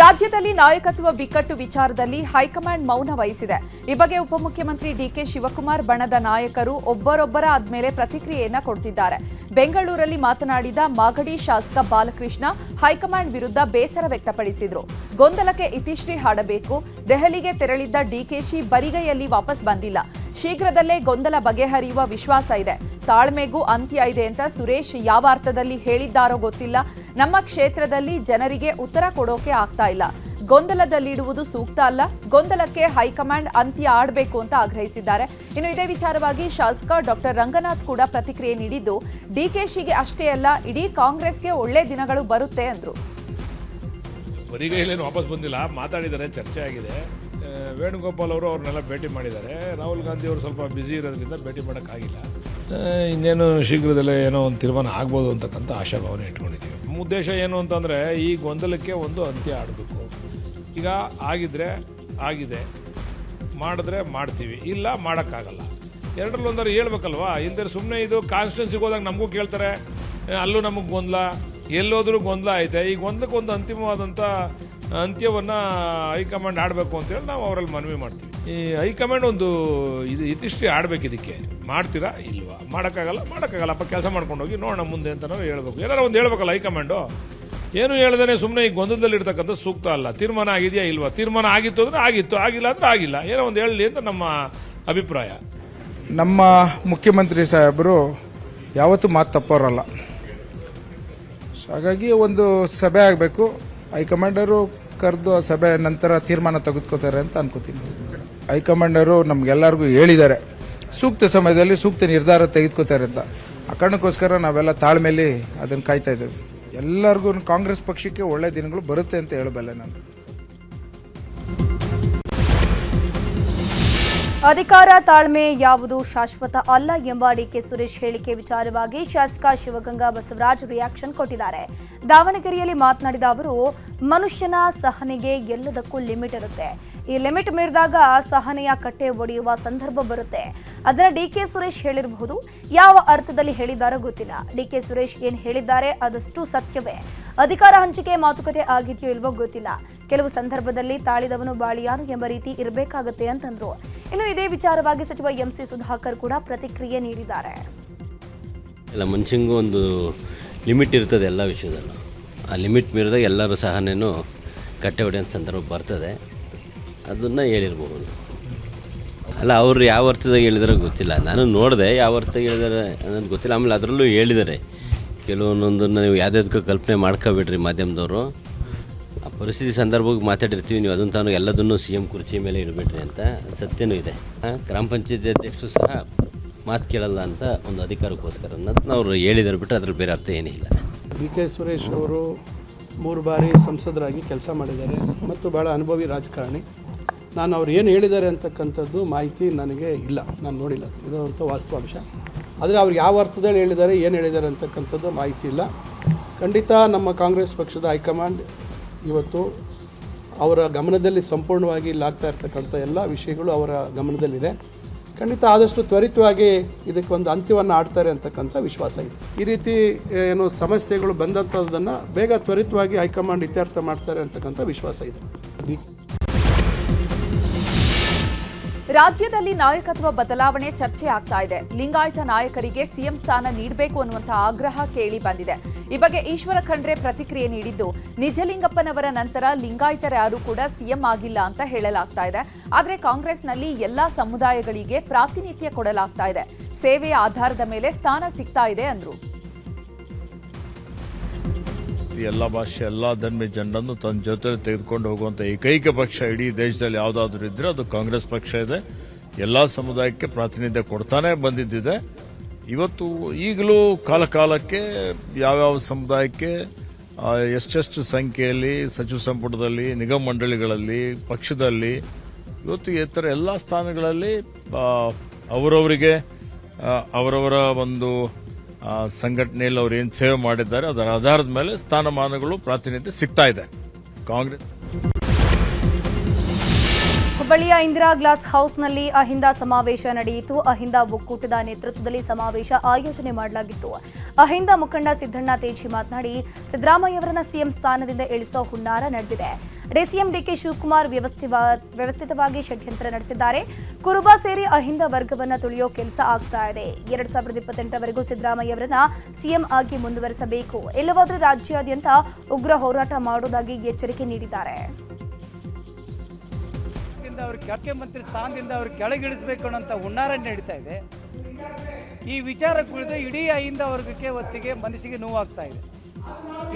ರಾಜ್ಯದಲ್ಲಿ ನಾಯಕತ್ವ ಬಿಕ್ಕಟ್ಟು ವಿಚಾರದಲ್ಲಿ ಹೈಕಮಾಂಡ್ ಮೌನ ವಹಿಸಿದೆ. ಈ ಬಗ್ಗೆ ಉಪಮುಖ್ಯಮಂತ್ರಿ ಡಿಕೆ ಶಿವಕುಮಾರ್ ಬಣದ ನಾಯಕರು ಒಬ್ಬರೊಬ್ಬರ ಆದ್ಮೇಲೆ ಪ್ರತಿಕ್ರಿಯೆಯನ್ನ ಕೊಡ್ತಿದ್ದಾರೆ. ಬೆಂಗಳೂರಲ್ಲಿ ಮಾತನಾಡಿದ ಮಾಗಡಿ ಶಾಸಕ ಬಾಲಕೃಷ್ಣ ಹೈಕಮಾಂಡ್ ವಿರುದ್ಧ ಬೇಸರ ವ್ಯಕ್ತಪಡಿಸಿದರು. ಗೊಂದಲಕ್ಕೆ ಇತಿಶ್ರೀ ಹಾಡಬೇಕು. ದೆಹಲಿಗೆ ತೆರಳಿದ್ದ ಡಿಕೆಶಿ ಬರಿಗೈಯಲ್ಲಿ ವಾಪಸ್ ಬಂದಿಲ್ಲ. ಶೀಘ್ರದಲ್ಲೇ ಗೊಂದಲ ಬಗೆಹರಿಯುವ ವಿಶ್ವಾಸ ಇದೆ. ತಾಳ್ಮೆಗೂ ಅಂತ್ಯ ಇದೆ ಅಂತ ಸುರೇಶ್ ಯಾವ ಅರ್ಥದಲ್ಲಿ ಹೇಳಿದ್ದಾರೋ ಗೊತ್ತಿಲ್ಲ. ನಮ್ಮ ಕ್ಷೇತ್ರದಲ್ಲಿ ಜನರಿಗೆ ಉತ್ತರ ಕೊಡೋಕೆ ಆಗ್ತಾ ಇಲ್ಲ. ಗೊಂದಲದಲ್ಲಿಡುವುದು ಸೂಕ್ತ ಅಲ್ಲ. ಗೊಂದಲಕ್ಕೆ ಹೈಕಮಾಂಡ್ ಅಂತ್ಯ ಆಡಬೇಕು ಅಂತ ಆಗ್ರಹಿಸಿದ್ದಾರೆ. ಇನ್ನು ಇದೇ ವಿಚಾರವಾಗಿ ಶಾಸಕ ಡಾಕ್ಟರ್ ರಂಗನಾಥ್ ಕೂಡ ಪ್ರತಿಕ್ರಿಯೆ ನೀಡಿದ್ದು, ಡಿಕೆಶಿಗೆ ಅಷ್ಟೇ ಅಲ್ಲ, ಇಡೀ ಕಾಂಗ್ರೆಸ್ಗೆ ಒಳ್ಳೆ ದಿನಗಳು ಬರುತ್ತೆ ಅಂದ್ರು. ಬರಿಗೈಲೇನು ವಾಪಸ್ ಬಂದಿಲ್ಲ, ಮಾತಾಡಿದ್ದಾರೆ, ಚರ್ಚೆ ಆಗಿದೆ. ವೇಣುಗೋಪಾಲ್ ಅವರು ಅವ್ರನ್ನೆಲ್ಲ ಭೇಟಿ ಮಾಡಿದ್ದಾರೆ. ರಾಹುಲ್ ಗಾಂಧಿ ಅವರು ಸ್ವಲ್ಪ ಬ್ಯುಸಿ ಇರೋದ್ರಿಂದ ಭೇಟಿ ಮಾಡೋಕ್ಕಾಗಿಲ್ಲ. ಇನ್ನೇನು ಶೀಘ್ರದಲ್ಲೇ ಏನೋ ಒಂದು ತೀರ್ಮಾನ ಆಗ್ಬೋದು ಅಂತಕ್ಕಂಥ ಆಶಾಭಾವನೆ ಇಟ್ಕೊಂಡಿದ್ದೀವಿ. ಉದ್ದೇಶ ಏನು ಅಂತಂದರೆ ಈ ಗೊಂದಲಕ್ಕೆ ಒಂದು ಅಂತ್ಯ ಆಡಬೇಕು. ಈಗ ಆಗಿದ್ರೆ ಆಗಿದೆ, ಮಾಡಿದ್ರೆ ಮಾಡ್ತೀವಿ, ಇಲ್ಲ ಮಾಡೋಕ್ಕಾಗಲ್ಲ. ಎರಡರಲ್ಲಿ ಒಂದರ ಹೇಳ್ಬೇಕಲ್ವಾ. ಇಲ್ಲದೆ ಸುಮ್ಮನೆ ಇದು ಕಾನ್ಸ್ಟಿಟ್ಯೂನ್ಸಿಗೆ ಹೋದಾಗ ನಮಗೂ ಕೇಳ್ತಾರೆ, ಅಲ್ಲೂ ನಮಗೆ ಗೊಂದಲ, ಎಲ್ಲೋದ್ರೂ ಗೊಂದಲ ಐತೆ. ಈ ಗೊಂದಲಕ್ಕೆ ಒಂದು ಅಂತಿಮವಾದಂಥ ಅಂತ್ಯವನ್ನು ಹೈಕಮಾಂಡ್ ಆಡಬೇಕು ಅಂತೇಳಿ ನಾವು ಅವರಲ್ಲಿ ಮನವಿ ಮಾಡ್ತೀವಿ. ಈ ಹೈಕಮಾಂಡ್ ಒಂದು ಇದು ಇತಿಶ್ರೀ ಆಡಬೇಕು. ಇದಕ್ಕೆ ಮಾಡ್ತೀರಾ ಇಲ್ವಾ? ಮಾಡೋಕ್ಕಾಗಲ್ಲಪ್ಪ, ಕೆಲಸ ಮಾಡ್ಕೊಂಡು ಹೋಗಿ ನೋಡೋಣ ಮುಂದೆ ಅಂತ ನಾವು ಹೇಳ್ಬೇಕು. ಏನಾರು ಒಂದು ಹೇಳ್ಬೇಕಲ್ಲ ಹೈಕಮಾಂಡು. ಏನು ಹೇಳ್ದೇ ಸುಮ್ಮನೆ ಈ ಗೊಂದಲದಲ್ಲಿ ಇರ್ತಕ್ಕಂಥ ಸೂಕ್ತ ಅಲ್ಲ. ತೀರ್ಮಾನ ಆಗಿದೆಯಾ ಇಲ್ವಾ? ತೀರ್ಮಾನ ಆಗಿತ್ತು ಅಂದರೆ ಆಗಿತ್ತು, ಆಗಿಲ್ಲ ಅಂದರೆ ಆಗಿಲ್ಲ. ಏನೋ ಒಂದು ಹೇಳಲಿ ಅಂತ ನಮ್ಮ ಅಭಿಪ್ರಾಯ. ನಮ್ಮ ಮುಖ್ಯಮಂತ್ರಿ ಸಾಹೇಬರು ಯಾವತ್ತೂ ಮಾತು ತಪ್ಪೋರಲ್ಲ. ಹಾಗಾಗಿ ಒಂದು ಸಭೆ ಆಗಬೇಕು. ಹೈಕಮಾಂಡರು ಕರೆದು ಆ ಸಭೆ ನಂತರ ತೀರ್ಮಾನ ತೆಗೆದುಕೋತಾರೆ ಅಂತ ಅನ್ಕೋತೀನಿ. ಹೈಕಮಾಂಡರು ನಮ್ಗೆಲ್ಲರಿಗೂ ಹೇಳಿದ್ದಾರೆ, ಸೂಕ್ತ ಸಮಯದಲ್ಲಿ ಸೂಕ್ತ ನಿರ್ಧಾರ ತೆಗೆದುಕೋತಾರೆ ಅಂತ. ಆ ಕಾರಣಕ್ಕೋಸ್ಕರ ನಾವೆಲ್ಲ ತಾಳ್ಮೆಯಲ್ಲಿ ಅದನ್ನು ಕಾಯ್ತಾ ಇದ್ದೇವೆ. ಎಲ್ಲರಿಗೂ ಕಾಂಗ್ರೆಸ್ ಪಕ್ಷಕ್ಕೆ ಒಳ್ಳೆ ದಿನಗಳು ಬರುತ್ತೆ ಅಂತ ಹೇಳಬಲ್ಲೆ ನಾನು. ಅಧಿಕಾರ ತಾಳ್ಮೆ ಯಾವುದು ಶಾಶ್ವತ ಅಲ್ಲ ಎಂಬ ಡಿಕೆ ಸುರೇಶ್ ಹೇಳಿಕೆ ವಿಚಾರವಾಗಿ ಶಾಸಕ ಶಿವಗಂಗಾ ಬಸವರಾಜ್ ರಿಯಾಕ್ಷನ್ ಕೊಟ್ಟಿದ್ದಾರೆ. ದಾವಣಗೆರೆಯಲ್ಲಿ ಮಾತನಾಡಿದ ಅವರು, ಮನುಷ್ಯನ ಸಹನೆಗೆ ಎಲ್ಲದಕ್ಕೂ ಲಿಮಿಟ್ ಇರುತ್ತೆ. ಈ ಲಿಮಿಟ್ ಮೀರಿದಾಗ ಸಹನೆಯ ಕಟ್ಟೆ ಒಡೆಯುವ ಸಂದರ್ಭ ಬರುತ್ತೆ. ಅದನ್ನ ಡಿಕೆ ಸುರೇಶ್ ಹೇಳಿರಬಹುದು. ಯಾವ ಅರ್ಥದಲ್ಲಿ ಹೇಳಿದ್ದಾರೋ ಗೊತ್ತಿಲ್ಲ. ಡಿಕೆ ಸುರೇಶ್ ಏನ್ ಹೇಳಿದ್ದಾರೆ ಅದಷ್ಟು ಸತ್ಯವೇ. ಅಧಿಕಾರ ಹಂಚಿಕೆ ಮಾತುಕತೆ ಆಗಿದೆಯೋ ಇಲ್ವೋ ಗೊತ್ತಿಲ್ಲ. ಕೆಲವು ಸಂದರ್ಭದಲ್ಲಿ ತಾಳಿದವನು ಬಾಳಿಯಾನು ಎಂಬ ರೀತಿ ಇರಬೇಕಾಗುತ್ತೆ ಅಂತಂದ್ರು. ಇನ್ನು ಇದೇ ವಿಚಾರವಾಗಿ ಸಚಿವ ಎಂಸಿ ಸುಧಾಕರ್ ಕೂಡ ಪ್ರತಿಕ್ರಿಯೆ ನೀಡಿದ್ದಾರೆ. ಎಲ್ಲ ಮನುಷ್ಯಂಗೂ ಒಂದು ಲಿಮಿಟ್ ಇರ್ತದೆ ಎಲ್ಲ ವಿಷಯದಲ್ಲೂ. ಆ ಲಿಮಿಟ್ ಮೀರಿದಾಗ ಎಲ್ಲರೂ ಸಹನೇನು ಕಟ್ಟೆ ಹೊಡೆಯೋ ಸಂದರ್ಭ ಬರ್ತದೆ. ಅದನ್ನು ಹೇಳಿರ್ಬೋದು. ಅಲ್ಲ, ಅವರು ಯಾವ ಅರ್ಥದಾಗ ಹೇಳಿದಾರೋ ಗೊತ್ತಿಲ್ಲ. ನಾನು ನೋಡಿದೆ, ಯಾವ ಅರ್ಥ ಹೇಳಿದಾರೆ ಅನ್ನೋದು ಗೊತ್ತಿಲ್ಲ. ಆಮೇಲೆ ಅದರಲ್ಲೂ ಹೇಳಿದ್ದಾರೆ ಕೆಲವೊಂದನ್ನು ನೀವು ಯಾವುದಕ್ಕೂ ಕಲ್ಪನೆ ಮಾಡ್ಕೋಬೇಡ್ರಿ ಮಾಧ್ಯಮದವರು. ಆ ಪರಿಸ್ಥಿತಿ ಸಂದರ್ಭಕ್ಕೆ ಮಾತಾಡಿರ್ತೀವಿ, ನೀವು ಅದನ್ನು ತಾನು ಎಲ್ಲದನ್ನು CM ಕುರ್ಚಿ ಮೇಲೆ ಇಡಬೇಡ್ರಿ ಅಂತ. ಸತ್ಯನೂ ಇದೆ. ಗ್ರಾಮ ಪಂಚಾಯತಿ ಅಧ್ಯಕ್ಷರು ಸಹ ಮಾತು ಕೇಳಲ್ಲ ಅಂತ ಒಂದು ಅಧಿಕಾರಕ್ಕೋಸ್ಕರ ಅನ್ನೋದನ್ನ ಅವರು ಹೇಳಿದಾರೆ ಬಿಟ್ಟರೆ ಅದ್ರಲ್ಲಿ ಬೇರೆ ಅರ್ಥ ಏನಿಲ್ಲ. ಡಿಕೆ ಸುರೇಶ್ ಅವರು 3 ಬಾರಿ ಸಂಸದರಾಗಿ ಕೆಲಸ ಮಾಡಿದ್ದಾರೆ ಮತ್ತು ಭಾಳ ಅನುಭವಿ ರಾಜಕಾರಣಿ. ನಾನು ಅವ್ರು ಏನು ಹೇಳಿದ್ದಾರೆ ಅಂತಕ್ಕಂಥದ್ದು ಮಾಹಿತಿ ನನಗೆ ಇಲ್ಲ, ನಾನು ನೋಡಿಲ್ಲ. ಇರೋವಂಥ ವಾಸ್ತವಾಂಶ. ಆದರೆ ಅವ್ರು ಯಾವ ಅರ್ಥದಲ್ಲಿ ಹೇಳಿದ್ದಾರೆ, ಏನು ಹೇಳಿದ್ದಾರೆ ಅಂತಕ್ಕಂಥದ್ದು ಮಾಹಿತಿ ಇಲ್ಲ. ಖಂಡಿತ ನಮ್ಮ ಕಾಂಗ್ರೆಸ್ ಪಕ್ಷದ ಹೈಕಮಾಂಡ್ ಇವತ್ತು ಅವರ ಗಮನದಲ್ಲಿ ಸಂಪೂರ್ಣವಾಗಿ ಇಲ್ಲಾಗ್ತಾ ಇರ್ತಕ್ಕಂಥ ಎಲ್ಲ ವಿಷಯಗಳು ಅವರ ಗಮನದಲ್ಲಿದೆ. ಖಂಡಿತ ಆದಷ್ಟು ತ್ವರಿತವಾಗಿ ಇದಕ್ಕೊಂದು ಅಂತ್ಯವನ್ನು ಆಡ್ತಾರೆ ಅಂತಕ್ಕಂಥ ವಿಶ್ವಾಸ ಇದೆ. ಈ ರೀತಿ ಏನು ಸಮಸ್ಯೆಗಳು ಬಂದಂಥದ್ದನ್ನು ಬೇಗ ತ್ವರಿತವಾಗಿ ಹೈಕಮಾಂಡ್ ಇತ್ಯರ್ಥ ಮಾಡ್ತಾರೆ ಅಂತಕ್ಕಂಥ ವಿಶ್ವಾಸ ಇದೆ. ರಾಜ್ಯದಲ್ಲಿ ನಾಯಕತ್ವ ಬದಲಾವಣೆ ಚರ್ಚೆ ಆಗ್ತಾ ಇದೆ. ಲಿಂಗಾಯತ ನಾಯಕರಿಗೆ CM ಸ್ಥಾನ ನೀಡಬೇಕು ಅನ್ನುವಂತಹ ಆಗ್ರಹ ಕೇಳಿ ಬಂದಿದೆ. ಈ ಬಗ್ಗೆ ಈಶ್ವರ ಖಂಡ್ರೆ ಪ್ರತಿಕ್ರಿಯೆ ನೀಡಿದ್ದು, ನಿಜಲಿಂಗಪ್ಪನವರ ನಂತರ ಲಿಂಗಾಯತರ್ಯಾರೂ ಕೂಡ CM ಆಗಿಲ್ಲ ಅಂತ ಹೇಳಲಾಗ್ತಾ ಇದೆ. ಆದರೆ ಕಾಂಗ್ರೆಸ್ನಲ್ಲಿ ಎಲ್ಲಾ ಸಮುದಾಯಗಳಿಗೆ ಪ್ರಾತಿನಿಧ್ಯ ಕೊಡಲಾಗ್ತಾ ಇದೆ. ಸೇವೆಯ ಆಧಾರದ ಮೇಲೆ ಸ್ಥಾನ ಸಿಗ್ತಾ ಇದೆ ಅಂದ್ರು. ಎಲ್ಲ ಭಾಷೆ, ಎಲ್ಲ ಧರ್ಮ ಜನರನ್ನು ತನ್ನ ಜೊತೆ ತೆಗೆದುಕೊಂಡು ಹೋಗುವಂಥ ಏಕೈಕ ಪಕ್ಷ ಇಡೀ ದೇಶದಲ್ಲಿ ಯಾವುದಾದ್ರೂ ಇದ್ದರೆ ಅದು ಕಾಂಗ್ರೆಸ್ ಪಕ್ಷ ಇದೆ. ಎಲ್ಲ ಸಮುದಾಯಕ್ಕೆ ಪ್ರಾತಿನಿಧ್ಯ ಕೊಡ್ತಾನೆ ಬಂದಿದ್ದಿದೆ. ಇವತ್ತು ಈಗಲೂ ಕಾಲಕಾಲಕ್ಕೆ ಯಾವ್ಯಾವ ಸಮುದಾಯಕ್ಕೆ ಎಷ್ಟೆಷ್ಟು ಸಂಖ್ಯೆಯಲ್ಲಿ ಸಚಿವ ಸಂಪುಟದಲ್ಲಿ, ನಿಗಮ ಮಂಡಳಿಗಳಲ್ಲಿ, ಪಕ್ಷದಲ್ಲಿ ಇವತ್ತು ಇತರ ಎಲ್ಲ ಸ್ಥಾನಗಳಲ್ಲಿ ಅವರವರಿಗೆ ಅವರವರ ಒಂದು ಸಂಘಟನೆಯಲ್ಲಿ ಅವ್ರು ಏನು ಸೇವೆ ಮಾಡಿದ್ದಾರೆ ಅದರ ಆಧಾರದ ಮೇಲೆ ಸ್ಥಾನಮಾನಗಳು ಪ್ರಾತಿನಿಧ್ಯ ಸಿಗ್ತಾ ಇದೆ. ಕಾಂಗ್ರೆಸ್ ಹುಬ್ಬಳ್ಳಿಯ ಇಂದಿರಾ ಗ್ಲಾಸ್ ಹೌಸ್ನಲ್ಲಿ ಅಹಿಂದ ಸಮಾವೇಶ ನಡೆಯಿತು. ಅಹಿಂದ ಒಕ್ಕೂಟದ ನೇತೃತ್ವದಲ್ಲಿ ಸಮಾವೇಶ ಆಯೋಜನೆ ಮಾಡಲಾಗಿತ್ತು. ಅಹಿಂದ ಮುಖಂಡ ಸಿದ್ದಣ್ಣ ತೇಜಿ ಮಾತನಾಡಿ, ಸಿದ್ದರಾಮಯ್ಯವರನ್ನ ಸಿಎಂ ಸ್ಥಾನದಿಂದ ಇಳಿಸೋ ಹುನ್ನಾರ ನಡೆದಿದೆ. ಡಿಸಿಎಂ ಡಿಕೆ ಶಿವಕುಮಾರ್ ವ್ಯವಸ್ಥಿತವಾಗಿ ಷಡ್ಯಂತ್ರ ನಡೆಸಿದ್ದಾರೆ. ಕುರುಬ ಸೇರಿ ಅಹಿಂದ ವರ್ಗವನ್ನ ತುಳಿಯೋ ಕೆಲಸ ಆಗ್ತಾ ಇದೆ. 2028ವರೆಗೂ ಸಿದ್ದರಾಮಯ್ಯವರನ್ನ ಸಿಎಂ ಆಗಿ ಮುಂದುವರಿಸಬೇಕು, ಇಲ್ಲವಾದರೆ ರಾಜ್ಯಾದ್ಯಂತ ಉಗ್ರ ಹೋರಾಟ ಮಾಡುವುದಾಗಿ ಎಚ್ಚರಿಕೆ ನೀಡಿದ್ದಾರೆ. ಅವರು ಮುಖ್ಯಮಂತ್ರಿ ಸ್ಥಾನದಿಂದ ಅವರು ಕೆಳಗಿಳಿಸಬೇಕು ಅನ್ನೋಂಥ ಹುನ್ನಾರ ನಡೀತಾ ಇದೆ. ಈ ವಿಚಾರ ಕುರಿತು ಇಡೀ ಅಹಿಂದ ವರ್ಗಕ್ಕೆ ಹೊತ್ತಿಗೆ ಮನಸ್ಸಿಗೆ ನೋವಾಗ್ತಾ ಇದೆ.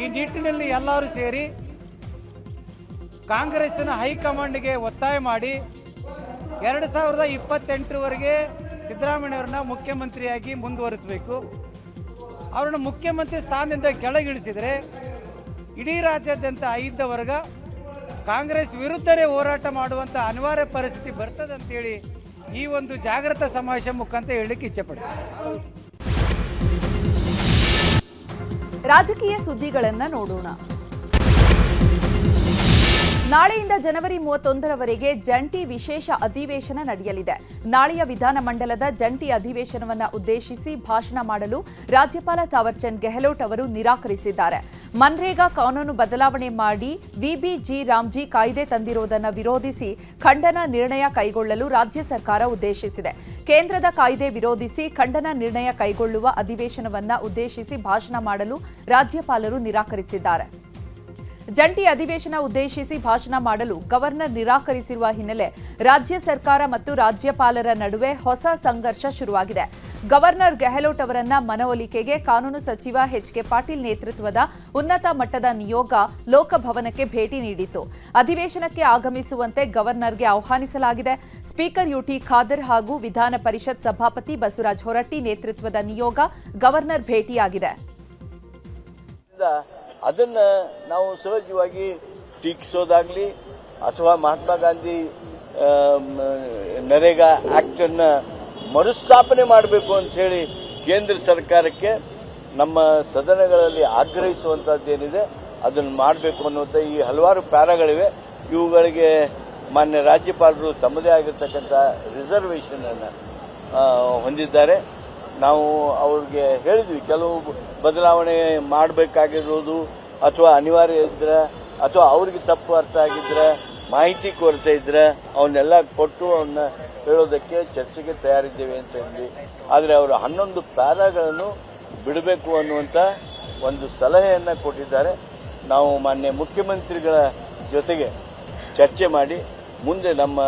ಈ ನಿಟ್ಟಿನಲ್ಲಿ ಎಲ್ಲರೂ ಸೇರಿ ಕಾಂಗ್ರೆಸ್ಸಿನ ಹೈಕಮಾಂಡ್ಗೆ ಒತ್ತಾಯ ಮಾಡಿ 2028ವರೆಗೆ ಸಿದ್ದರಾಮಯ್ಯವ್ರನ್ನ ಮುಖ್ಯಮಂತ್ರಿಯಾಗಿ ಮುಂದುವರಿಸಬೇಕು. ಅವ್ರನ್ನ ಮುಖ್ಯಮಂತ್ರಿ ಸ್ಥಾನದಿಂದ ಕೆಳಗಿಳಿಸಿದರೆ ಇಡೀ ರಾಜ್ಯಾದ್ಯಂತ ಅಹಿಂದ ವರ್ಗ ಕಾಂಗ್ರೆಸ್ ವಿರುದ್ಧವೇ ಹೋರಾಟ ಮಾಡುವಂಥ ಅನಿವಾರ್ಯ ಪರಿಸ್ಥಿತಿ ಬರ್ತದೆ ಅಂತೇಳಿ ಈ ಒಂದು ಜಾಗೃತ ಸಮಾವೇಶ ಮುಖಾಂತರ ಹೇಳಲಿಕ್ಕೆ ಇಚ್ಛೆಪಡ್ತೀನಿ. ರಾಜಕೀಯ ಸುದ್ದಿಗಳನ್ನ ನೋಡೋಣ. ನಾಳೆಯಿಂದ ಜನವರಿ 31ರವರೆಗೆ ಜಂಟಿ ವಿಶೇಷ ಅಧಿವೇಶನ ನಡೆಯಲಿದೆ. ನಾಳೆಯ ವಿಧಾನಮಂಡಲದ ಜಂಟಿ ಅಧಿವೇಶನವನ್ನು ಉದ್ದೇಶಿಸಿ ಭಾಷಣ ಮಾಡಲು ರಾಜ್ಯಪಾಲ ಥಾವರ್ಚಂದ್ ಗೆಹ್ಲೋಟ್ ಅವರು ನಿರಾಕರಿಸಿದ್ದಾರೆ. ಮನ್ರೇಗಾ ಕಾನೂನು ಬದಲಾವಣೆ ಮಾಡಿ ವಿಬಿಜಿ ರಾಮ್ಜಿ ಕಾಯ್ದೆ ತಂದಿರುವುದನ್ನು ವಿರೋಧಿಸಿ ಖಂಡನ ನಿರ್ಣಯ ಕೈಗೊಳ್ಳಲು ರಾಜ್ಯ ಸರ್ಕಾರ ಉದ್ದೇಶಿಸಿದೆ. ಕೇಂದ್ರದ ಕಾಯ್ದೆ ವಿರೋಧಿಸಿ ಖಂಡನ ನಿರ್ಣಯ ಕೈಗೊಳ್ಳುವ ಅಧಿವೇಶನವನ್ನು ಉದ್ದೇಶಿಸಿ ಭಾಷಣ ಮಾಡಲು ರಾಜ್ಯಪಾಲರು ನಿರಾಕರಿಸಿದ್ದಾರೆ. ಜಂಟಿ ಅಧಿವೇಶನ ಉದ್ದೇಶಿಸಿ ಭಾಷಣ ಮಾಡಲು ಗವರ್ನರ್ ನಿರಾಕರಿಸಿರುವ ಹಿನ್ನೆಲೆ ರಾಜ್ಯ ಸರ್ಕಾರ ಮತ್ತು ರಾಜ್ಯಪಾಲರ ನಡುವೆ ಹೊಸ ಸಂಘರ್ಷ ಶುರುವಾಗಿದೆ. ಗವರ್ನರ್ ಗೆಹ್ಲೋಟ್ ಅವರನ್ನ ಮನವೊಲಿಕೆಗೆ ಕಾನೂನು ಸಚಿವ ಎಚ್.ಕೆ. ಪಾಟೀಲ್ ನೇತೃತ್ವದ ಉನ್ನತ ಮಟ್ಟದ ನಿಯೋಗ ಲೋಕಭವನಕ್ಕೆ ಭೇಟಿ ನೀಡಿತ್ತು. ಅಧಿವೇಶನಕ್ಕೆ ಆಗಮಿಸುವಂತೆ ಗವರ್ನರ್ಗೆ ಆಹ್ವಾನಿಸಲಾಗಿದೆ. ಸ್ಪೀಕರ್ ಯುಟಿ ಖಾದರ್ ಹಾಗೂ ವಿಧಾನ ಪರಿಷತ್ ಸಭಾಪತಿ ಬಸವರಾಜ ಹೊರಟ್ಟಿ ನೇತೃತ್ವದ ನಿಯೋಗ ಗವರ್ನರ್ ಭೇಟಿಯಾಗಿದೆ. ಅದನ್ನು ನಾವು ಸಹಜವಾಗಿ ಟೀಕಿಸೋದಾಗಲಿ ಅಥವಾ ಮಹಾತ್ಮ ಗಾಂಧಿ ನರೇಗಾ ಆ್ಯಕ್ಟನ್ನು ಮರುಸ್ಥಾಪನೆ ಮಾಡಬೇಕು ಅಂಥೇಳಿ ಕೇಂದ್ರ ಸರ್ಕಾರಕ್ಕೆ ನಮ್ಮ ಸದನಗಳಲ್ಲಿ ಆಗ್ರಹಿಸುವಂಥದ್ದೇನಿದೆ ಅದನ್ನು ಮಾಡಬೇಕು ಅನ್ನುವಂಥ ಈ ಹಲವಾರು ಪ್ಯಾರಾಗಳಿವೆ. ಇವುಗಳಿಗೆ ಮಾನ್ಯ ರಾಜ್ಯಪಾಲರು ತಮ್ಮದೇ ಆಗಿರ್ತಕ್ಕಂಥ ರಿಸರ್ವೇಷನನ್ನು ಹೊಂದಿದ್ದಾರೆ. ನಾವು ಅವ್ರಿಗೆ ಹೇಳಿದ್ವಿ, ಕೆಲವು ಬದಲಾವಣೆ ಮಾಡಬೇಕಾಗಿರೋದು ಅಥವಾ ಅನಿವಾರ್ಯ ಇದ್ರೆ ಅಥವಾ ಅವ್ರಿಗೆ ತಪ್ಪು ಅರ್ಥ ಆಗಿದ್ರೆ ಮಾಹಿತಿ ಕೊರತೆ ಇದ್ರೆ ಅವನ್ನೆಲ್ಲ ಕೊಟ್ಟು ಅವನ್ನ ಹೇಳೋದಕ್ಕೆ ಚರ್ಚೆಗೆ ತಯಾರಿದ್ದೇವೆ ಅಂತ ಹೇಳಿ. ಆದರೆ ಅವರು 11 ಪ್ಯಾರಾಗಳನ್ನು ಬಿಡಬೇಕು ಅನ್ನುವಂಥ ಒಂದು ಸಲಹೆಯನ್ನು ಕೊಟ್ಟಿದ್ದಾರೆ. ನಾವು ಮಾನ್ಯ ಮುಖ್ಯಮಂತ್ರಿಗಳ ಜೊತೆಗೆ ಚರ್ಚೆ ಮಾಡಿ ಮುಂದೆ ನಮ್ಮ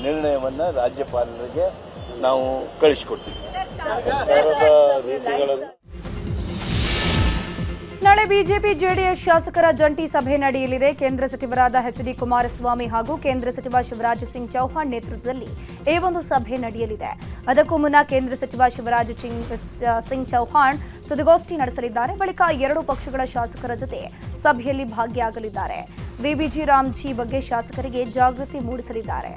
ನಿರ್ಣಯವನ್ನು ರಾಜ್ಯಪಾಲರಿಗೆ ನಾವು ಕಳಿಸಿಕೊಡ್ತೀವಿ. ನಾಳೆ ಬಿಜೆಪಿ ಜೆಡಿಎಸ್ ಶಾಸಕರ ಜಂಟಿ ಸಭೆ ನಡೆಯಲಿದೆ. ಕೇಂದ್ರ ಸಚಿವರಾದ ಎಚ್.ಡಿ. ಕುಮಾರಸ್ವಾಮಿ ಹಾಗೂ ಕೇಂದ್ರ ಸಚಿವ ಶಿವರಾಜ್ ಸಿಂಗ್ ಚೌಹಾಣ್ ನೇತೃತ್ವದಲ್ಲಿ ಈ ಒಂದು ಸಭೆ ನಡೆಯಲಿದೆ. ಅದಕ್ಕೂ ಮುನ್ನ ಕೇಂದ್ರ ಸಚಿವ ಶಿವರಾಜ್ ಸಿಂಗ್ ಚೌಹಾಣ್ ಸುದ್ದಿಗೋಷ್ಠಿ ನಡೆಸಲಿದ್ದಾರೆ. ಬಳಿಕ ಎರಡೂ ಪಕ್ಷಗಳ ಶಾಸಕರ ಜೊತೆ ಸಭೆಯಲ್ಲಿ ಭಾಗಿಯಾಗಲಿದ್ದಾರೆ. ವಿಬಿಜಿ ರಾಮ್ಜಿ ಬಗ್ಗೆ ಶಾಸಕರಿಗೆ ಜಾಗೃತಿ ಮೂಡಿಸಲಿದ್ದಾರೆ.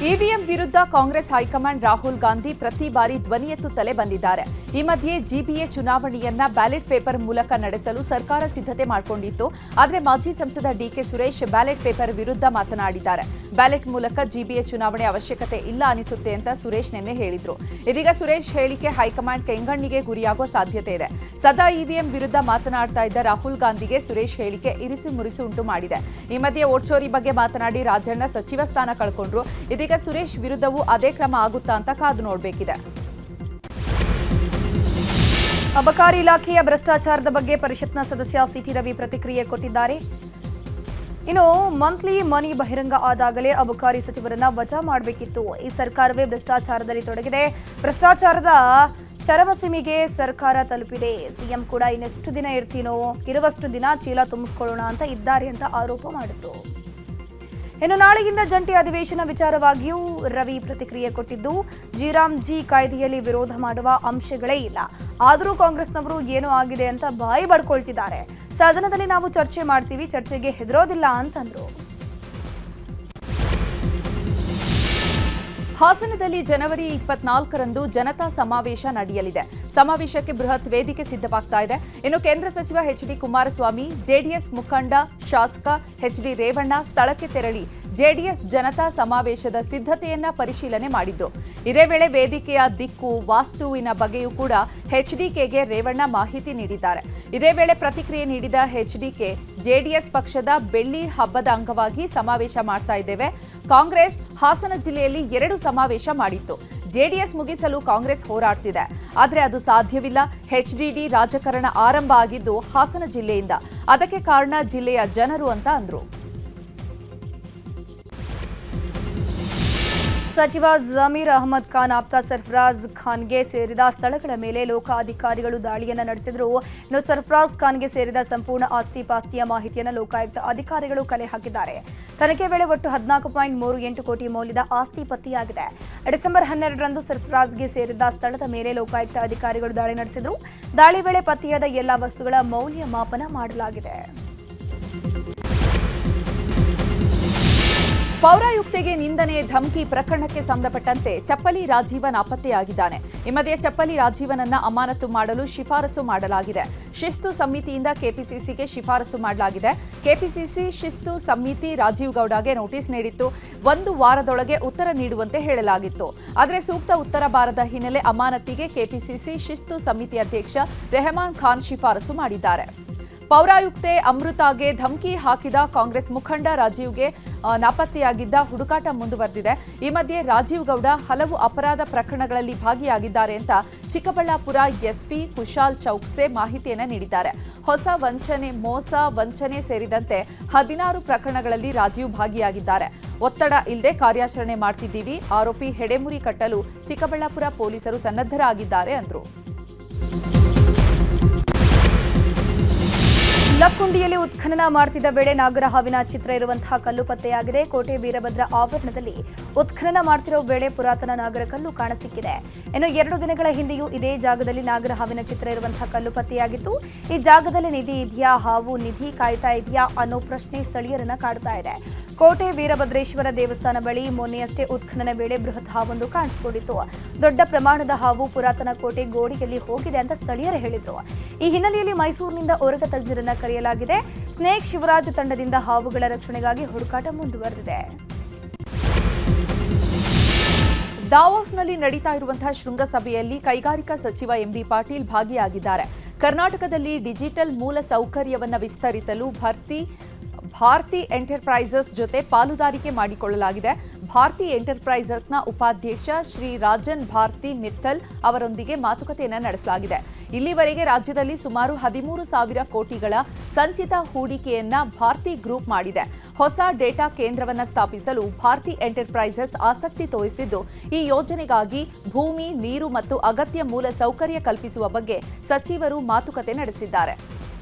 ಇವಿಎಂ ವಿರುದ್ಧ ಕಾಂಗ್ರೆಸ್ ಹೈಕಮಾಂಡ್ ರಾಹುಲ್ ಗಾಂಧಿ ಪ್ರತಿ ಬಾರಿ ಧ್ವನಿ ಎತ್ತುತ್ತಲೇ ಬಂದಿದ್ದಾರೆ. ಈ ಮಧ್ಯೆ ಜಿಬಿಎ ಚುನಾವಣೆಯನ್ನ ಬ್ಯಾಲೆಟ್ ಪೇಪರ್ ಮೂಲಕ ನಡೆಸಲು ಸರ್ಕಾರ ಸಿದ್ಧತೆ ಮಾಡಿಕೊಂಡಿತ್ತು. ಆದರೆ ಮಾಜಿ ಸಂಸದ ಡಿಕೆ ಸುರೇಶ್ ಬ್ಯಾಲೆಟ್ ಪೇಪರ್ ವಿರುದ್ಧ ಮಾತನಾಡಿದ್ದಾರೆ. ಬ್ಯಾಲೆಟ್ ಮೂಲಕ ಜಿಬಿಎ ಚುನಾವಣೆ ಅವಶ್ಯಕತೆ ಇಲ್ಲ ಅನಿಸುತ್ತೆ ಅಂತ ಸುರೇಶ್ ನಿನ್ನೆ ಹೇಳಿದ್ರು. ಇದೀಗ ಸುರೇಶ್ ಹೇಳಿಕೆ ಹೈಕಮಾಂಡ್ ಕೆಂಗಣ್ಣಿಗೆ ಗುರಿಯಾಗುವ ಸಾಧ್ಯತೆ ಇದೆ. ಸದಾ ಇವಿಎಂ ವಿರುದ್ಧ ಮಾತನಾಡ್ತಾ ಇದ್ದ ರಾಹುಲ್ ಗಾಂಧಿಗೆ ಸುರೇಶ್ ಹೇಳಿಕೆ ಇರಿಸು ಮುರಿಸು ಉಂಟು ಮಾಡಿದೆ. ಈ ಮಧ್ಯೆ ಓಟ್ಚೋರಿ ಬಗ್ಗೆ ಮಾತನಾಡಿ ರಾಜಣ್ಣ ಸಚಿವ ಸ್ಥಾನ ಕಳ್ಕೊಂಡ್ರು. ಇದೀಗ ಸುರೇಶ್ ವಿರುದ್ಧವೂ ಅದೇ ಕ್ರಮ ಆಗುತ್ತಾ ಅಂತ ಕಾದು ನೋಡಬೇಕಿದೆ. ಅಬಕಾರಿ ಇಲಾಖೆಯ ಭ್ರಷ್ಟಾಚಾರದ ಬಗ್ಗೆ ಪರಿಷತ್ನ ಸದಸ್ಯ ಸಿಟಿ ರವಿ ಪ್ರತಿಕ್ರಿಯೆ ಕೊಟ್ಟಿದ್ದಾರೆ. ಇನ್ನು ಮಂತ್ಲಿ ಮನಿ ಬಹಿರಂಗ ಆದಾಗಲೇ ಅಬಕಾರಿ ಸಚಿವರನ್ನ ವಜಾ ಮಾಡಬೇಕಿತ್ತು. ಈ ಸರ್ಕಾರವೇ ಭ್ರಷ್ಟಾಚಾರದಲ್ಲಿ ತೊಡಗಿದೆ. ಭ್ರಷ್ಟಾಚಾರದ ಚರಮಸೀಮೆಗೆ ಸರ್ಕಾರ ತಲುಪಿದೆ. ಸಿಎಂ ಕೂಡ ಇನ್ನೆಷ್ಟು ದಿನ ಇರ್ತೀನೋ, ಇರುವಷ್ಟು ದಿನ ಚೀಲ ತುಂಬಿಸ್ಕೊಳ್ಳೋಣ ಅಂತ ಇದ್ದಾರೆ ಅಂತ ಆರೋಪ ಮಾಡಿದ್ರು. ಇನ್ನು ನಾಳೆಯಿಂದ ಜಂಟಿ ಅಧಿವೇಶನ ವಿಚಾರವಾಗಿಯೂ ರವಿ ಪ್ರತಿಕ್ರಿಯೆ ಕೊಟ್ಟಿದ್ದು, ಜಿ ಕಾಯ್ದೆಯಲ್ಲಿ ವಿರೋಧ ಮಾಡುವ ಅಂಶಗಳೇ ಇಲ್ಲ. ಆದರೂ ಕಾಂಗ್ರೆಸ್ನವರು ಏನೋ ಆಗಿದೆ ಅಂತ ಬಾಯಿ ಬಡ್ಕೊಳ್ತಿದ್ದಾರೆ. ಸದನದಲ್ಲಿ ನಾವು ಚರ್ಚೆ ಮಾಡ್ತೀವಿ, ಚರ್ಚೆಗೆ ಹೆದರೋದಿಲ್ಲ ಅಂತಂದ್ರು. ಹಾಸನದಲ್ಲಿ ಜನವರಿ 24ರಂದು ಜನತಾ ಸಮಾವೇಶ ನಡೆಯಲಿದೆ. ಸಮಾವೇಶಕ್ಕೆ ಬೃಹತ್ ವೇದಿಕೆ ಸಿದ್ಧವಾಗ್ತಾ ಇದೆ. ಇನ್ನು ಕೇಂದ್ರ ಸಚಿವ ಎಚ್.ಡಿ. ಕುಮಾರಸ್ವಾಮಿ, ಜೆಡಿಎಸ್ ಮುಖಂಡ ಶಾಸಕ ಎಚ್.ಡಿ. ರೇವಣ್ಣ ಸ್ಥಳಕ್ಕೆ ತೆರಳಿ ಜೆಡಿಎಸ್ ಜನತಾ ಸಮಾವೇಶದ ಸಿದ್ಧತೆಯನ್ನ ಪರಿಶೀಲನೆ ಮಾಡಿದ್ರು. ಇದೇ ವೇಳೆ ವೇದಿಕೆಯ ದಿಕ್ಕು, ವಾಸ್ತುವಿನ ಬಗ್ಗೆಯೂ ಕೂಡ ಎಚ್ಡಿಕೆಗೆ ರೇವಣ್ಣ ಮಾಹಿತಿ ನೀಡಿದ್ದಾರೆ. ಇದೇ ವೇಳೆ ಪ್ರತಿಕ್ರಿಯೆ ನೀಡಿದ ಎಚ್ಡಿಕೆ, ಜೆಡಿಎಸ್ ಪಕ್ಷದ ಬೆಳ್ಳಿ ಹಬ್ಬದ ಅಂಗವಾಗಿ ಸಮಾವೇಶ ಮಾಡ್ತಾ ಇದ್ದೇವೆ. ಕಾಂಗ್ರೆಸ್ ಹಾಸನ ಜಿಲ್ಲೆಯಲ್ಲಿ 2 ಸಮಾವೇಶ ಮಾಡಿತ್ತು. ಜೆಡಿಎಸ್ ಮುಗಿಸಲು ಕಾಂಗ್ರೆಸ್ ಹೋರಾಡ್ತಿದೆ, ಆದರೆ ಅದು ಸಾಧ್ಯವಿಲ್ಲ. ಎಚ್ಡಿಡಿ ರಾಜಕಾರಣ ಆರಂಭ ಆಗಿದ್ದು ಹಾಸನ ಜಿಲ್ಲೆಯಿಂದ, ಅದಕ್ಕೆ ಕಾರಣ ಜಿಲ್ಲೆಯ ಜನರು ಅಂತ ಅಂದ್ರು. ಸಚಿವ ಜಮೀರ್ ಅಹಮದ್ ಖಾನ್ ಆಪ್ತ ಸರ್ಫರಾಜ್ ಖಾನ್ಗೆ ಸೇರಿದ ಸ್ಥಳಗಳ ಮೇಲೆ ಲೋಕಾಧಿಕಾರಿಗಳು ದಾಳಿಯನ್ನು ನಡೆಸಿದರು. ಇನ್ನು ಸರ್ಫರಾಜ್ ಖಾನ್ಗೆ ಸೇರಿದ ಸಂಪೂರ್ಣ ಆಸ್ತಿ ಪಾಸ್ತಿಯ ಮಾಹಿತಿಯನ್ನು ಲೋಕಾಯುಕ್ತ ಅಧಿಕಾರಿಗಳು ಕಲೆ ಹಾಕಿದ್ದಾರೆ. ತನಿಖೆ ವೇಳೆ ಒಟ್ಟು 14.38 ಕೋಟಿ ಮೌಲ್ಯದ ಆಸ್ತಿ ಪತ್ತೆಯಾಗಿದೆ. ಡಿಸೆಂಬರ್ 12ರಂದು ಸರ್ಫರಾಜ್ಗೆ ಸೇರಿದ ಸ್ಥಳದ ಮೇಲೆ ಲೋಕಾಯುಕ್ತ ಅಧಿಕಾರಿಗಳು ದಾಳಿ ನಡೆಸಿದರು. ದಾಳಿ ವೇಳೆ ಪತ್ತೆಯಾದ ಎಲ್ಲ ವಸ್ತುಗಳ ಮೌಲ್ಯ ಮಾಪನ ಮಾಡಲಾಗಿದೆ. ಪೌರಾಯುಕ್ತೆಗೆ ನಿಂದನೆ, ಧಮಕಿ ಪ್ರಕರಣಕ್ಕೆ ಸಂಬಂಧಪಟ್ಟಂತೆ ಚಪ್ಪಲಿ ರಾಜೀವ ನಾಪತ್ತೆಯಾಗಿದ್ದಾನೆ. ಈ ಮಧ್ಯೆ ಚಪ್ಪಲಿ ರಾಜೀವನನ್ನ ಅಮಾನತು ಮಾಡಲು ಶಿಫಾರಸು ಮಾಡಲಾಗಿದೆ. ಶಿಸ್ತು ಸಮಿತಿಯಿಂದ ಕೆಪಿಸಿಸಿಗೆ ಶಿಫಾರಸು ಮಾಡಲಾಗಿದೆ. ಕೆಪಿಸಿಸಿ ಶಿಸ್ತು ಸಮಿತಿ ರಾಜೀವ್ ಗೌಡಗೆ ನೋಟಿಸ್ ನೀಡಿತ್ತು. 1 ವಾರದೊಳಗೆ ಉತ್ತರ ನೀಡುವಂತೆ ಹೇಳಲಾಗಿತ್ತು. ಆದರೆ ಸೂಕ್ತ ಉತ್ತರ ಬಾರದ ಹಿನ್ನೆಲೆ ಅಮಾನತಿಗೆ ಕೆಪಿಸಿಸಿ ಶಿಸ್ತು ಸಮಿತಿ ಅಧ್ಯಕ್ಷ ರೆಹಮಾನ್ ಖಾನ್ ಶಿಫಾರಸು ಮಾಡಿದ್ದಾರೆ. ಪೌರಾಯುಕ್ತೆ ಅಮೃತಾಗೆ ಧಮಕಿ ಹಾಕಿದ ಕಾಂಗ್ರೆಸ್ ಮುಖಂಡ ರಾಜೀವ್ಗೆ ನಾಪತ್ತೆಯಾಗಿದ್ದ ಹುಡುಕಾಟ ಮುಂದುವರೆದಿದೆ. ಈ ಮಧ್ಯೆ ರಾಜೀವ್ ಗೌಡ ಹಲವು ಅಪರಾಧ ಪ್ರಕರಣಗಳಲ್ಲಿ ಭಾಗಿಯಾಗಿದ್ದಾರೆ ಅಂತ ಚಿಕ್ಕಬಳ್ಳಾಪುರ ಎಸ್ಪಿ ಕುಶಾಲ್ ಚೌಕ್ಸೆ ಮಾಹಿತಿಯನ್ನು ನೀಡಿದ್ದಾರೆ. ಹೊಸ ವಂಚನೆ, ಮೋಸ, ವಂಚನೆ ಸೇರಿದಂತೆ 16 ಪ್ರಕರಣಗಳಲ್ಲಿ ರಾಜೀವ್ ಭಾಗಿಯಾಗಿದ್ದಾರೆ. ಒತ್ತಡ ಇಲ್ಲದೆ ಕಾರ್ಯಾಚರಣೆ ಮಾಡ್ತಿದ್ದೀವಿ. ಆರೋಪಿ ಹೆಡೆಮುರಿ ಕಟ್ಟಲು ಚಿಕ್ಕಬಳ್ಳಾಪುರ ಪೊಲೀಸರು ಸನ್ನದ್ಧರಾಗಿದ್ದಾರೆ ಅಂದರು. ಲಕ್ಕುಂಡಿಯಲ್ಲಿ ಉತ್ಖನನ ಮಾಡ್ತಿದ್ದ ವೇಳೆ ನಾಗರಹಾವಿನ ಚಿತ್ರ ಇರುವಂತಹ ಕಲ್ಲು ಪತ್ತೆಯಾಗಿದೆ. ಕೋಟೆ ವೀರಭದ್ರ ಆವರಣದಲ್ಲಿ ಉತ್ಖನನ ಮಾಡ್ತಿರೋ ವೇಳೆ ಪುರಾತನ ನಾಗರ ಕಲ್ಲು ಕಾಣಸಿಕ್ಕಿದೆ. ಇನ್ನು 2 ದಿನಗಳ ಹಿಂದೆಯೂ ಇದೇ ಜಾಗದಲ್ಲಿ ನಾಗರಹಾವಿನ ಚಿತ್ರ ಇರುವಂತಹ ಕಲ್ಲು ಪತ್ತೆಯಾಗಿತ್ತು. ಈ ಜಾಗದಲ್ಲಿ ನಿಧಿ ಇದೆಯಾ, ಹಾವು ನಿಧಿ ಕಾಯ್ತಾ ಇದೆಯಾ ಅನ್ನೋ ಪ್ರಶ್ನೆ ಸ್ಥಳೀಯರನ್ನ ಕಾಡ್ತಾ ಇದೆ. ಕೋಟೆ ವೀರಭದ್ರೇಶ್ವರ ದೇವಸ್ಥಾನ ಬಳಿ ಮೊನ್ನೆಯಷ್ಟೇ ಉತ್ಖನನ ವೇಳೆ ಬೃಹತ್ ಹಾವೊಂದು ಕಾಣಿಸಿಕೊಂಡಿತ್ತು. ದೊಡ್ಡ ಪ್ರಮಾಣದ ಹಾವು ಪುರಾತನ ಕೋಟೆ ಗೋಡೆಯಲ್ಲಿ ಹೋಗಿದೆ ಅಂತ ಸ್ಥಳೀಯರು ಹೇಳಿದ್ರು. ಈ ಹಿನ್ನೆಲೆಯಲ್ಲಿ ಮೈಸೂರಿನಿಂದ ಓರಗ ತಜ್ಞರನ್ನ ಕರೆಯಲಾಗಿದೆ. ಸ್ನೇಕ್ ಶಿವರಾಜ್ ತಂಡದಿಂದ ಹಾವುಗಳ ರಕ್ಷಣೆಗಾಗಿ ಹುಡುಕಾಟ ಮುಂದುವರೆದಿದೆ. ದಾವೋಸ್ನಲ್ಲಿ ನಡೀತಾ ಇರುವಂತಹ ಶೃಂಗಸಭೆಯಲ್ಲಿ ಕೈಗಾರಿಕಾ ಸಚಿವ ಎಂಬಿ ಪಾಟೀಲ್ ಭಾಗಿಯಾಗಿದ್ದಾರೆ. ಕರ್ನಾಟಕದಲ್ಲಿ ಡಿಜಿಟಲ್ ಮೂಲ ಸೌಕರ್ಯವನ್ನು ವಿಸ್ತರಿಸಲು ಭಾರತಿ ಎಂಟರ್ಪ್ರೈಸಸ್ ಜೊತೆ ಪಾಲುದಾರಿಕೆ ಮಾಡಿಕೊಳ್ಳಲಾಗಿದೆ. ಭಾರತಿ ಎಂಟರ್ಪ್ರೈಸಸ್ನ ಉಪಾಧ್ಯಕ್ಷ ಶ್ರೀ ರಾಜನ್ ಭಾರತಿ ಮಿತ್ತಲ್ ಅವರೊಂದಿಗೆ ಮಾತುಕತೆಯನ್ನು ನಡೆಸಲಾಗಿದೆ. ಇಲ್ಲಿವರೆಗೆ ರಾಜ್ಯದಲ್ಲಿ ಸುಮಾರು 13,000 ಕೋಟಿಗಳ ಸಂಚಿತ ಹೂಡಿಕೆಯನ್ನ ಭಾರತಿ ಗ್ರೂಪ್ ಮಾಡಿದೆ. ಹೊಸ ಡೇಟಾ ಕೇಂದ್ರವನ್ನು ಸ್ಥಾಪಿಸಲು ಭಾರತಿ ಎಂಟರ್ಪ್ರೈಸಸ್ ಆಸಕ್ತಿ ತೋರಿಸಿದ್ದು, ಈ ಯೋಜನೆಗಾಗಿ ಭೂಮಿ, ನೀರು ಮತ್ತು ಅಗತ್ಯ ಮೂಲ ಸೌಕರ್ಯ ಕಲ್ಪಿಸುವ ಬಗ್ಗೆ ಸಚಿವರು ಮಾತುಕತೆ ನಡೆಸಿದ್ದಾರೆ.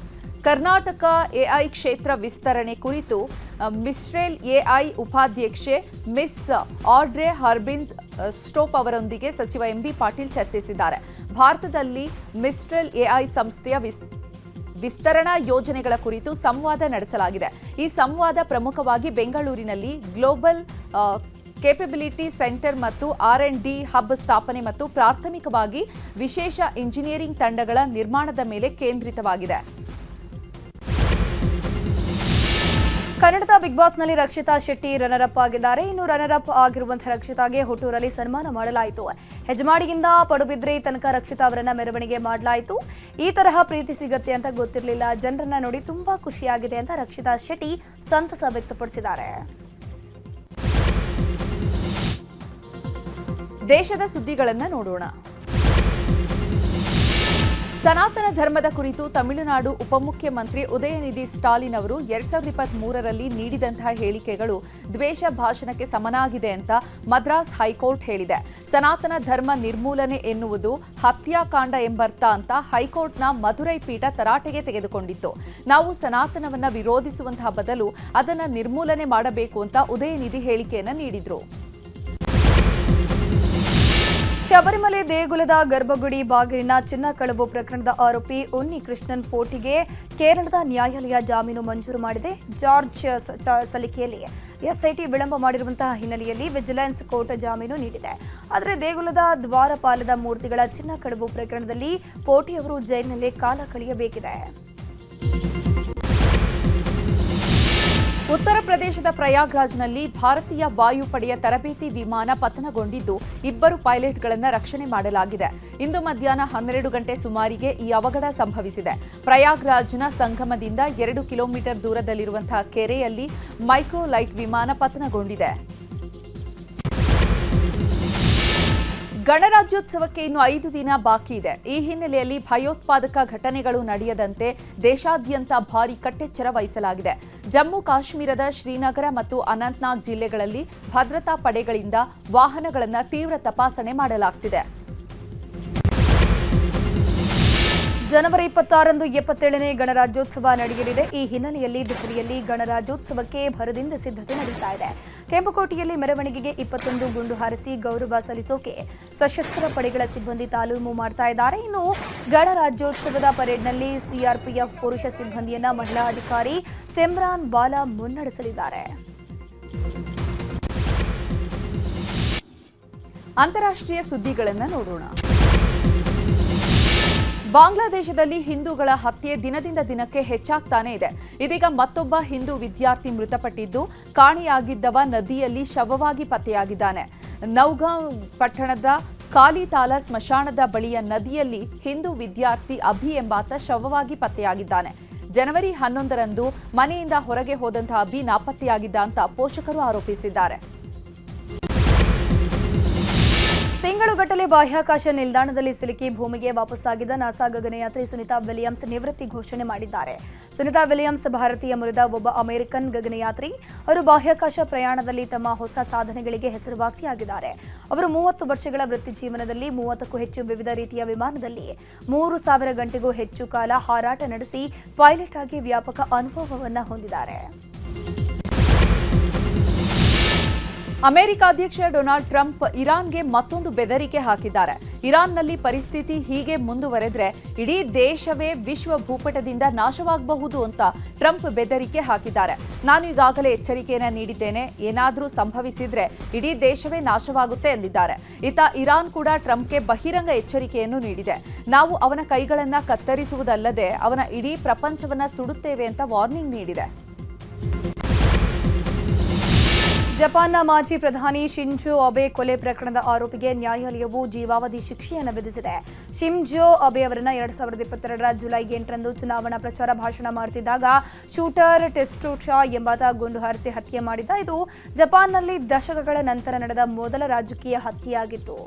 ಕರ್ನಾಟಕ ಎಐ ಕ್ಷೇತ್ರ ವಿಸ್ತರಣೆ ಕುರಿತು ಮಿಸ್ಟ್ರೇಲ್ ಎಐ ಉಪಾಧ್ಯಕ್ಷೆ ಮಿಸ್ ಆಡ್ರೆ ಹರ್ಬಿನ್ಸ್ ಸ್ಟೋಪ್ ಅವರೊಂದಿಗೆ ಸಚಿವ ಎಂಬಿ ಪಾಟೀಲ್ ಚರ್ಚಿಸಿದ್ದಾರೆ. ಭಾರತದಲ್ಲಿ ಮಿಸ್ಟ್ರೇಲ್ ಎಐ ಸಂಸ್ಥೆಯ ವಿಸ್ತರಣಾ ಯೋಜನೆಗಳ ಕುರಿತು ಸಂವಾದ ನಡೆಸಲಾಗಿದೆ. ಈ ಸಂವಾದ ಪ್ರಮುಖವಾಗಿ ಬೆಂಗಳೂರಿನಲ್ಲಿ ಗ್ಲೋಬಲ್ ಕೇಪಬಿಲಿಟಿ ಸೆಂಟರ್ ಮತ್ತು R&D ಹಬ್ ಸ್ಥಾಪನೆ ಮತ್ತು ಪ್ರಾಥಮಿಕವಾಗಿ ವಿಶೇಷ ಇಂಜಿನಿಯರಿಂಗ್ ತಂಡಗಳ ನಿರ್ಮಾಣದ ಮೇಲೆ ಕೇಂದ್ರಿತವಾಗಿದೆ. ಕನ್ನಡದ ಬಿಗ್ ಬಾಸ್ನಲ್ಲಿ ರಕ್ಷಿತಾ ಶೆಟ್ಟಿ ರನ್ನರ್ ಅಪ್ ಆಗಿದ್ದಾರೆ. ಇನ್ನು ರನ್ನರ್ ಅಪ್ ಆಗಿರುವಂತಹ ರಕ್ಷಿತಾಗೆ ಹುಟ್ಟೂರಲ್ಲಿ ಸನ್ಮಾನ ಮಾಡಲಾಯಿತು. ಹೆಜಮಾಡಿಯಿಂದ ಪಡುಬಿದ್ರಿ ತನಕ ರಕ್ಷಿತಾ ಅವರನ್ನ ಮೆರವಣಿಗೆ ಮಾಡಲಾಯಿತು. ಈ ತರಹ ಪ್ರೀತಿ ಸಿಗತ್ತೆ ಅಂತ ಗೊತ್ತಿರಲಿಲ್ಲ. ಜನರನ್ನ ನೋಡಿ ತುಂಬಾ ಖುಷಿಯಾಗಿದೆ ಅಂತ ರಕ್ಷಿತಾ ಶೆಟ್ಟಿ ಸಂತಸ ವ್ಯಕ್ತಪಡಿಸಿದ್ದಾರೆ. ದೇಶದ ಸುದ್ದಿಗಳನ್ನು ನೋಡೋಣ. ಸನಾತನ ಧರ್ಮದ ಕುರಿತು ತಮಿಳುನಾಡು ಉಪಮುಖ್ಯಮಂತ್ರಿ ಉದಯನಿಧಿ ಸ್ಟಾಲಿನ್ ಅವರು 2023ರಲ್ಲಿ ನೀಡಿದಂತಹ ಹೇಳಿಕೆಗಳು ದ್ವೇಷ ಭಾಷಣಕ್ಕೆ ಸಮನಾಗಿದೆ ಅಂತ ಮದ್ರಾಸ್ ಹೈಕೋರ್ಟ್ ಹೇಳಿದೆ. ಸನಾತನ ಧರ್ಮ ನಿರ್ಮೂಲನೆ ಎನ್ನುವುದು ಹತ್ಯಾಕಾಂಡ ಎಂಬರ್ಥ ಅಂತ ಹೈಕೋರ್ಟ್ನ ಮಧುರೈ ಪೀಠ ತರಾಟೆಗೆ ತೆಗೆದುಕೊಂಡಿತ್ತು. ನಾವು ಸನಾತನವನ್ನ ವಿರೋಧಿಸುವಂತಹ ಬದಲು ಅದನ್ನು ನಿರ್ಮೂಲನೆ ಮಾಡಬೇಕು ಅಂತ ಉದಯನಿಧಿ ಹೇಳಿಕೆಯನ್ನು ನೀಡಿದ್ರು. ಶಬರಿಮಲೆ ದೇಗುಲದ ಗರ್ಭಗುಡಿ ಬಾಗಿಲಿನ ಚಿನ್ನ ಕಳವು ಪ್ರಕರಣದ ಆರೋಪಿ ಉನ್ನಿ ಕೃಷ್ಣನ್ ಪೋಟಿಗೆ ಕೇರಳದ ನ್ಯಾಯಾಲಯ ಜಾಮೀನು ಮಂಜೂರು ಮಾಡಿದೆ. ಜಾರ್ಜ್ ಸಲ್ಲಿಕೆಯಲ್ಲಿ ಎಸ್ಐಟಿ ವಿಳಂಬ ಮಾಡಿರುವಂತಹ ಹಿನ್ನೆಲೆಯಲ್ಲಿ ವಿಜಿಲೆನ್ಸ್ ಕೋರ್ಟ್ ಜಾಮೀನು ನೀಡಿದೆ. ಆದರೆ ದೇಗುಲದ ದ್ವಾರಪಾಲದ ಮೂರ್ತಿಗಳ ಚಿನ್ನ ಕಳವು ಪ್ರಕರಣದಲ್ಲಿ ಪೋಟಿ ಅವರು ಜೈಲಿನಲ್ಲೇ ಕಾಲ ಕಳೆಯಬೇಕಿದೆ. ಉತ್ತರ ಪ್ರದೇಶದ ಪ್ರಯಾಗ್ರಾಜ್ನಲ್ಲಿ ಭಾರತೀಯ ವಾಯುಪಡೆಯ ತರಬೇತಿ ವಿಮಾನ ಪತನಗೊಂಡಿದ್ದು 2 ಪೈಲಟ್ಗಳನ್ನು ರಕ್ಷಣೆ ಮಾಡಲಾಗಿದೆ. ಇಂದು ಮಧ್ಯಾಹ್ನ 12 ಗಂಟೆ ಸುಮಾರಿಗೆ ಈ ಅವಘಡ ಸಂಭವಿಸಿದೆ. ಪ್ರಯಾಗ್ರಾಜ್ನ ಸಂಗಮದಿಂದ 2 ಕಿಲೋಮೀಟರ್ ದೂರದಲ್ಲಿರುವಂತಹ ಕೆರೆಯಲ್ಲಿ ಮೈಕ್ರೋಲೈಟ್ ವಿಮಾನ ಪತನಗೊಂಡಿದೆ. ಗಣರಾಜ್ಯೋತ್ಸವಕ್ಕೆ ಇನ್ನು 5 ದಿನ ಬಾಕಿ ಇದೆ. ಈ ಹಿನ್ನೆಲೆಯಲ್ಲಿ ಭಯೋತ್ಪಾದಕ ಘಟನೆಗಳು ನಡೆಯದಂತೆ ದೇಶಾದ್ಯಂತ ಭಾರೀ ಕಟ್ಟೆಚ್ಚರ ವಹಿಸಲಾಗಿದೆ. ಜಮ್ಮು ಕಾಶ್ಮೀರದ ಶ್ರೀನಗರ ಮತ್ತು ಅನಂತನಾಗ್ ಜಿಲ್ಲೆಗಳಲ್ಲಿ ಭದ್ರತಾ ಪಡೆಗಳಿಂದ ವಾಹನಗಳನ್ನು ತೀವ್ರ ತಪಾಸಣೆ ಮಾಡಲಾಗುತ್ತಿದೆ. ಜನವರಿ 26ರಂದು 77ನೇ ಗಣರಾಜ್ಯೋತ್ಸವ ನಡೆಯಲಿದೆ. ಈ ಹಿನ್ನೆಲೆಯಲ್ಲಿ ದೆಹಲಿಯಲ್ಲಿ ಗಣರಾಜ್ಯೋತ್ಸವಕ್ಕೆ ಭರದಿಂದ ಸಿದ್ಧತೆ ನಡೆಯುತ್ತಾ ಇದೆ. ಕೆಂಪುಕೋಟೆಯಲ್ಲಿ ಮೆರವಣಿಗೆಗೆ 21 ಗುಂಡು ಹಾರಿಸಿ ಗೌರವ ಸಲ್ಲಿಸೋಕೆ ಸಶಸ್ತ್ರ ಪಡೆಗಳ ಸಿಬ್ಬಂದಿ ತಾಲೀಮು ಮಾಡ್ತಾ ಇದ್ದಾರೆ. ಇನ್ನು ಗಣರಾಜ್ಯೋತ್ಸವದ ಪರೇಡ್ನಲ್ಲಿ ಸಿಆರ್ಪಿಎಫ್ ಪುರುಷ ಸಿಬ್ಬಂದಿಯನ್ನ ಮಹಿಳಾ ಅಧಿಕಾರಿ ಸಿಮ್ರಾನ್ ಬಾಲಾ ಮುನ್ನಡೆಸಲಿದ್ದಾರೆ. ಅಂತಾರಾಷ್ಟ್ರೀಯ ಸುದ್ದಿಗಳನ್ನು ನೋಡೋಣ. ಬಾಂಗ್ಲಾದೇಶದಲ್ಲಿ ಹಿಂದೂಗಳ ಹತ್ಯೆ ದಿನದಿಂದ ದಿನಕ್ಕೆ ಹೆಚ್ಚಾಗ್ತಾನೇ ಇದೆ. ಇದೀಗ ಮತ್ತೊಬ್ಬ ಹಿಂದೂ ವಿದ್ಯಾರ್ಥಿ ಮೃತಪಟ್ಟಿದ್ದು, ಕಾಣೆಯಾಗಿದ್ದವ ನದಿಯಲ್ಲಿ ಶವವಾಗಿ ಪತ್ತೆಯಾಗಿದ್ದಾನೆ. ನೌಗಾಂವ್ ಪಟ್ಟಣದ ಕಾಲಿತಾಲ ಸ್ಮಶಾನದ ಬಳಿಯ ನದಿಯಲ್ಲಿ ಹಿಂದೂ ವಿದ್ಯಾರ್ಥಿ ಅಭಿ ಎಂಬಾತ ಶವವಾಗಿ ಪತ್ತೆಯಾಗಿದ್ದಾನೆ. ಜನವರಿ 11ರಂದು ಮನೆಯಿಂದ ಹೊರಗೆ ಹೋದಂತಹ ಅಭಿ ನಾಪತ್ತೆಯಾಗಿದ್ದ ಅಂತ ಪೋಷಕರು ಆರೋಪಿಸಿದ್ದಾರೆ. ತಿಂಗಳುಗಟ್ಟಲೆ ಬಾಹ್ಯಾಕಾಶ ನಿಲ್ದಾಣದಲ್ಲಿ ಸಿಲುಕಿ ಭೂಮಿಗೆ ವಾಪಸ್ಸಾಗಿದ್ದ ನಾಸಾ ಗಗನಯಾತ್ರಿ ಸುನಿತಾ ವಿಲಿಯಮ್ಸ್ ನಿವೃತ್ತಿ ಘೋಷಣೆ ಮಾಡಿದ್ದಾರೆ. ಸುನಿತಾ ವಿಲಿಯಮ್ಸ್ ಭಾರತೀಯ ಮೂಲದ ಒಬ್ಬ ಅಮೆರಿಕನ್ ಗಗನಯಾತ್ರಿ. ಅವರು ಬಾಹ್ಯಾಕಾಶ ಪ್ರಯಾಣದಲ್ಲಿ ತಮ್ಮ ಹೊಸ ಸಾಧನೆಗಳಿಗೆ ಹೆಸರುವಾಸಿಯಾಗಿದ್ದಾರೆ. ಅವರು 30 ವರ್ಷಗಳ ವೃತ್ತಿ ಜೀವನದಲ್ಲಿ 30ಕ್ಕೂ ಹೆಚ್ಚು ವಿವಿಧ ರೀತಿಯ ವಿಮಾನದಲ್ಲಿ 3000 ಗಂಟೆಗೂ ಹೆಚ್ಚು ಕಾಲ ಹಾರಾಟ ನಡೆಸಿ ಪೈಲಟ್ ಆಗಿ ವ್ಯಾಪಕ ಅನುಭವವನ್ನು ಹೊಂದಿದ್ದಾರೆ. ಅಮೆರಿಕ ಅಧ್ಯಕ್ಷ ಡೊನಾಲ್ಡ್ ಟ್ರಂಪ್ ಇರಾನ್ಗೆ ಮತ್ತೊಂದು ಬೆದರಿಕೆ ಹಾಕಿದ್ದಾರೆ. ಇರಾನ್ನಲ್ಲಿ ಪರಿಸ್ಥಿತಿ ಹೀಗೆ ಮುಂದುವರೆದ್ರೆ ಇಡೀ ದೇಶವೇ ವಿಶ್ವ ಭೂಪಟದಿಂದ ನಾಶವಾಗಬಹುದು ಅಂತ ಟ್ರಂಪ್ ಬೆದರಿಕೆ ಹಾಕಿದ್ದಾರೆ. ನಾನು ಈಗಾಗಲೇ ಎಚ್ಚರಿಕೆಯನ್ನು ನೀಡಿದ್ದೇನೆ, ಏನಾದರೂ ಸಂಭವಿಸಿದ್ರೆ ಇಡೀ ದೇಶವೇ ನಾಶವಾಗುತ್ತೆ ಎಂದಿದ್ದಾರೆ. ಇತ್ತ ಇರಾನ್ ಕೂಡ ಟ್ರಂಪ್ಗೆ ಬಹಿರಂಗ ಎಚ್ಚರಿಕೆಯನ್ನು ನೀಡಿದೆ. ನಾವು ಅವನ ಕೈಗಳನ್ನು ಕತ್ತರಿಸುವುದಲ್ಲದೆ ಅವನ ಇಡೀ ಪ್ರಪಂಚವನ್ನ ಸುಡುತ್ತೇವೆ ಅಂತ ವಾರ್ನಿಂಗ್ ನೀಡಿದೆ. ಜಪಾನ್ನ ಮಾಜಿ ಪ್ರಧಾನಿ ಶಿಂಜೋ ಅಬೆ ಕೊಲೆ ಪ್ರಕರಣದ ಆರೋಪಿಗೆ ನ್ಯಾಯಾಲಯವು ಜೀವಾವಧಿ ಶಿಕ್ಷೆಯನ್ನು ವಿಧಿಸಿದೆ. ಶಿಂಜೋ ಅಬೆ ಅವರನ್ನು 2022ರ ಜುಲೈ 8ರಂದು ಚುನಾವಣಾ ಪ್ರಚಾರ ಭಾಷಣ ಮಾಡುತ್ತಿದ್ದಾಗ ಶೂಟರ್ ಟೆಸ್ಟೋಚಾ ಎಂಬಾತ ಗುಂಡು ಹಾರಿಸಿ ಹತ್ಯೆ ಮಾಡಿದ್ದ. ಇದು ಜಪಾನ್ನಲ್ಲಿ ದಶಕಗಳ ನಂತರ ನಡೆದ ಮೊದಲ ರಾಜಕೀಯ ಹತ್ಯೆಯಾಗಿತ್ತು.